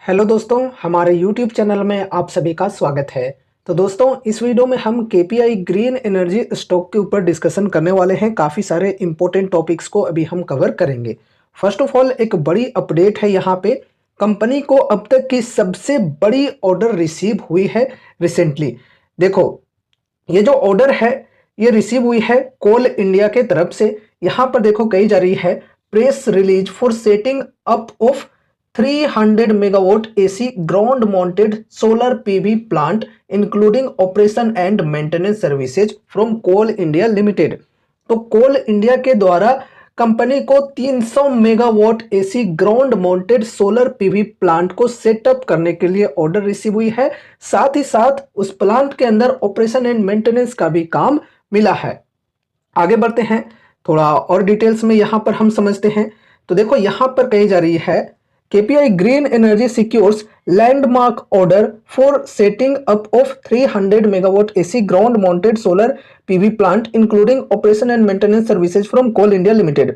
Hello दोस्तों, हमारे YouTube channel में आप सभी का स्वागत है। तो दोस्तों, इस वीडियो में हम केपीआई ग्रीन एनर्जी स्टॉक के ऊपर डिस्कशन करने वाले हैं। काफ़ी सारे इंपॉर्टेंट टॉपिक्स को अभी हम कवर करेंगे। फर्स्ट ऑफ ऑल एक बड़ी अपडेट है यहाँ पे। कंपनी को अब तक की सबसे बड़ी ऑर्डर रिसीव हुई है रिसेंटली। देखो, ये जो ऑर्डर है ये रिसीव हुई है कोल इंडिया के तरफ से। यहाँ पर देखो कही जा रही है press release for setting up of 300 megawatt AC ground mounted solar PV plant including operation and maintenance services from Coal India Limited. तो कोल इंडिया के द्वारा कंपनी को 300 megawatt AC ground mounted solar PV plant को setup करने के लिए order receive हुई है। साथ ही साथ उस प्लांट के अंदर ऑपरेशन एंड मेंटेनेंस का भी काम मिला है। आगे बढ़ते हैं, थोड़ा और डिटेल्स में यहां पर हम समझते हैं। तो देखो यहां पर कही जा रही है KPI Green Energy secures landmark order for setting up of 300 megawatt AC ground mounted solar PV plant including operation and maintenance services from Coal India Limited.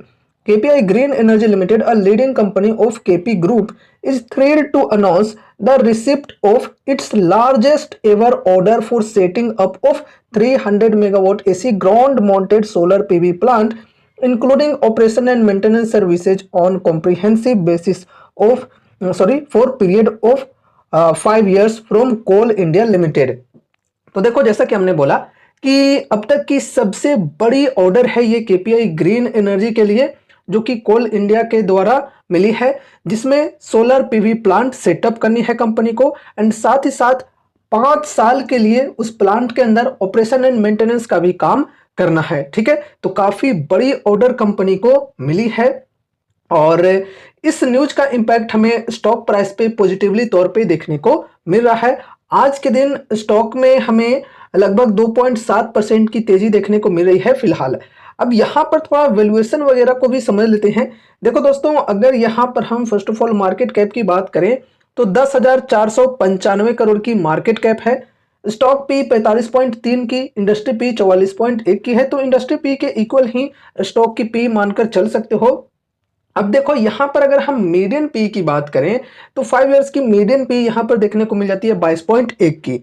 KPI Green Energy Limited, a leading company of KP Group, is thrilled to announce the receipt of its largest ever order for setting up of 300 megawatt AC ground mounted solar PV plant including operation and maintenance services on comprehensive basis of for period of 5 years from Coal India Limited। तो देखो, जैसा कि हमने बोला कि अब तक की सबसे बड़ी ऑर्डर है ये केपीआई ग्रीन एनर्जी के लिए, जो कि कोल इंडिया के द्वारा मिली है, जिसमें सोलर पीवी प्लांट सेटअप करनी है कंपनी को एंड साथ ही साथ 5 साल के लिए उस प्लांट के अंदर ऑपरेशन एंड मेंटेनेंस का भी काम करना है। ठीक है, तो काफी बड़ी ऑर्डर कंपनी को मिली है और इस न्यूज का इंपैक्ट हमें स्टॉक प्राइस पे पॉजिटिवली तौर पे देखने को मिल रहा है। आज के दिन स्टॉक में हमें लगभग 2.7% की तेजी देखने को मिल रही है फिलहाल। अब यहाँ पर थोड़ा वैल्यूएशन वगैरह को भी समझ लेते हैं। देखो दोस्तों, अगर यहाँ पर हम first of all market cap की बात करें तो 10,495 करोड़ की मार्केट कैप है। स्टॉक पी 45.3 की, इंडस्ट्री पी 44.1 की है। तो इंडस्ट्री पी के इक्वल ही स्टॉक की पी मानकर चल सकते हो। अब देखो यहां पर अगर हम मीडियन पी की बात करें तो 5 इयर्स की मीडियन पी यहां पर देखने को मिल जाती है 22.1 की।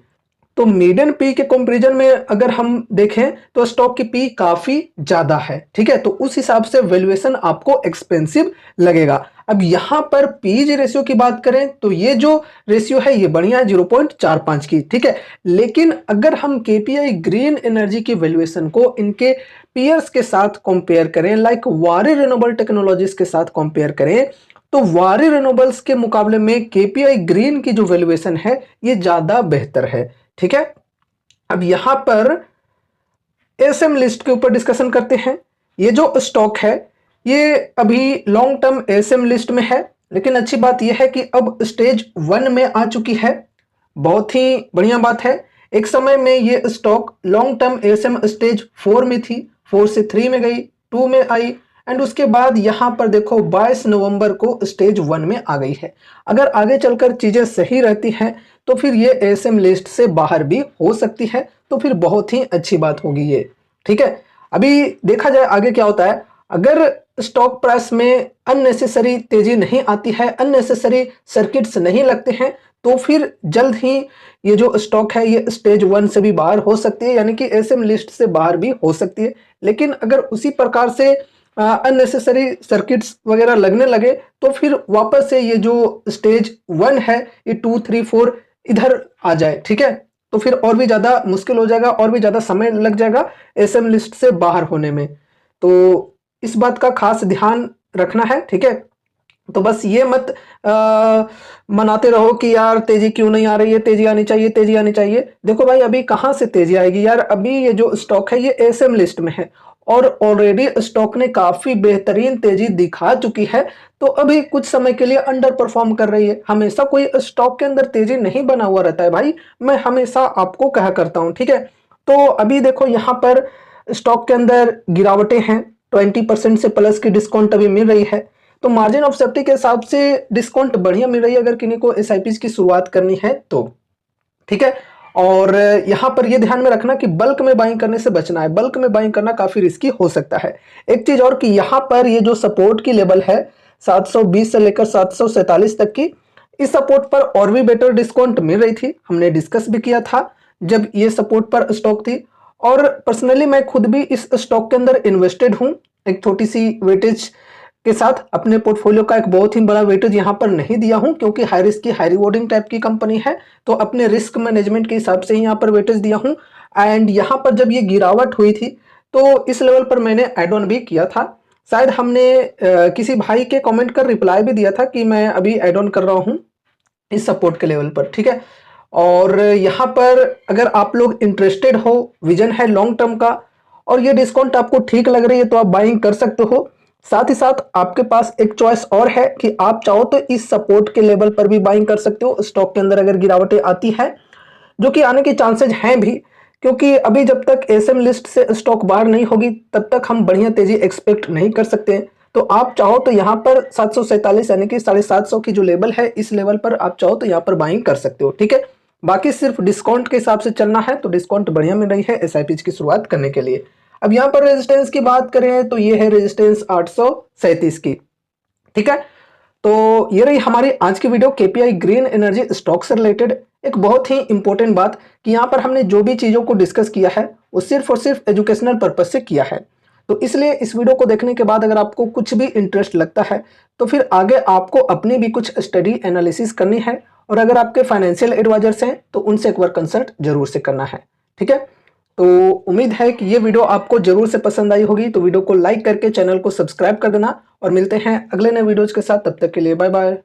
तो मीडियन पी के कंपैरिजन में अगर हम देखें तो स्टॉक की पी काफी ज्यादा है। ठीक है, तो उस हिसाब से वैल्यूएशन आपको एक्सपेंसिव लगेगा। अब यहां पर पीजी रेशियो की बात करें तो ये जो रेशियो है ये बढ़िया है 0.45 की। ठीक है, लेकिन अगर हम केपीआई ग्रीन एनर्जी की वैल्यूएशन को इनके पीयर्स के साथ कंपेयर करें, लाइक वारी रिन्यूएबल टेक्नोलॉजीज के साथ कंपेयर करें, तो वारी रिन्यूएबल्स के मुकाबले में केपीआई ग्रीन की जो वैल्यूएशन है ये ज्यादा बेहतर है। ठीक है, अब यहां पर एसएम लिस्ट के ऊपर डिस्कशन करते हैं। ये जो स्टॉक है ये अभी लॉन्ग टर्म एसएम लिस्ट में है, लेकिन अच्छी बात यह है कि अब स्टेज 1 में आ चुकी है। बहुत ही बढ़िया बात है। एक समय में ये stock long term SM stage 4 में थी, 4 से 3 में गई, 2 में आई एंड उसके बाद यहां पर देखो 22 नवंबर को स्टेज 1 में आ गई है। अगर आगे चलकर चीजें सही रहती हैं तो फिर ये एसएम लिस्ट से बाहर भी हो सकती है, तो फिर बहुत ही अच्छी बात होगी ये। ठीक है, अभी देखा जाए आगे क्या होता है। अगर स्टॉक प्राइस में अननेसेसरी तेजी नहीं आती है, अननेसेसरी सर्किट्स नहीं लगते हैं, तो फिर जल्द ही ये जो स्टॉक है ये स्टेज 1 से भी बाहर हो सकती है, यानी कि एसएम लिस्ट से बाहर भी हो सकती है। लेकिन अगर उसी प्रकार से अननेसेसरी सर्किट्स वगैरह लगने लगे तो फिर वापस से ये जो स्टेज 1 है ये 2, 3, 4 इधर आ जाए। ठीक है, तो फिर और भी ज्यादा मुश्किल हो जाएगा, और भी ज्यादा समय लग जाएगा एसएम लिस्ट से बाहर होने में। तो इस बात का खास ध्यान रखना है। ठीक है, तो बस ये मत मनाते रहो कि यार तेजी क्यों नहीं आ रही है, तेजी आनी चाहिए, तेजी आनी चाहिए। देखो भाई, अभी कहां से तेजी आएगी यार। अभी ये जो स्टॉक है ये एसएम लिस्ट में है और ऑलरेडी स्टॉक ने काफी बेहतरीन तेजी दिखा चुकी है। तो अभी कुछ समय के लिए अंडर परफॉर्म कर रही है। हमेशा कोई स्टॉक के अंदर तेजी नहीं बना हुआ रहता है भाई, मैं हमेशा आपको कहा करता हूं। ठीक है, तो अभी देखो यहाँ पर स्टॉक के अंदर गिरावटें हैं, 20% से प्लस की डिस्काउंट अभी मिल रही है। तो मार्जिन ऑफ सेफ्टी के हिसाब से डिस्काउंट बढ़िया मिल रही है अगर किन्हीं को एसआईपी की शुरुआत करनी है तो। ठीक है, और यहां पर यह ध्यान में रखना कि बल्क में बाइंग करने से बचना है। बल्क में बाइंग करना काफी रिस्की हो सकता है। एक चीज और कि यहां पर ये जो सपोर्ट की लेवल है 720 से लेकर 747 तक की, इस सपोर्ट पर और भी बेटर डिस्काउंट मिल रही थी, हमने डिस्कस भी किया था जब ये सपोर्ट पर स्टॉक थी। और पर्सनली मैं खुद भी इस स्टॉक के अंदर इन्वेस्टेड हूं, एक छोटी सी वेटेज के साथ। अपने पोर्टफोलियो का एक बहुत ही बड़ा वेटेज यहाँ पर नहीं दिया हूं, क्योंकि हाई रिस्क की हाई रिवॉर्डिंग टाइप की कंपनी है, तो अपने रिस्क मैनेजमेंट के हिसाब से ही यहाँ पर वेटेज दिया हूं। एंड यहाँ पर जब ये गिरावट हुई थी तो इस लेवल पर मैंने एड ऑन भी किया था। शायद हमने किसी भाई के कमेंट कर रिप्लाई भी दिया था कि मैं अभी एड ऑन कर रहा हूं इस सपोर्ट के लेवल पर, ठीक है। और यहाँ पर अगर आप लोग इंटरेस्टेड हो, विजन है लॉन्ग टर्म का, और ये डिस्काउंट आपको ठीक लग रही है तो आप बाइंग कर सकते हो। साथ ही साथ आपके पास एक चॉइस और है कि आप चाहो तो इस सपोर्ट के लेवल पर भी बाइंग कर सकते हो स्टॉक के अंदर अगर गिरावटें आती है, जो कि आने के चांसेज हैं भी, क्योंकि अभी जब तक एसएम लिस्ट से स्टॉक बाहर नहीं होगी तब तक हम बढ़िया तेजी एक्सपेक्ट नहीं कर सकते हैं। तो आप चाहो तो यहाँ पर 747 यानी कि 750 की जो लेवल है, इस लेवल पर आप चाहो तो यहाँ पर बाइंग कर सकते हो, ठीक है। बाकी सिर्फ डिस्काउंट के हिसाब से चलना है, तो डिस्काउंट बढ़िया मिल रही है एसआईपी की शुरुआत करने के लिए। अब यहाँ पर रेजिस्टेंस की बात करें तो ये है रेजिस्टेंस 837 की, ठीक है। तो ये रही हमारी आज की video KPI green energy stock से रिलेटेड। एक बहुत ही इंपॉर्टेंट बात कि यहाँ पर हमने जो भी चीज़ों को डिस्कस किया है वो सिर्फ और सिर्फ एजुकेशनल पर्पज से किया है। तो इसलिए इस वीडियो को देखने के बाद अगर आपको कुछ भी इंटरेस्ट लगता है तो फिर आगे आपको अपनी भी कुछ स्टडी एनालिसिस करनी है, और अगर आपके फाइनेंशियल एडवाइजर्स हैं तो उनसे एक बार कंसल्ट जरूर से करना है, ठीक है। तो उम्मीद है कि ये वीडियो आपको जरूर से पसंद आई होगी, तो वीडियो को लाइक करके चैनल को सब्सक्राइब कर देना, और मिलते हैं अगले नए वीडियोज के साथ। तब तक के लिए बाय बाय।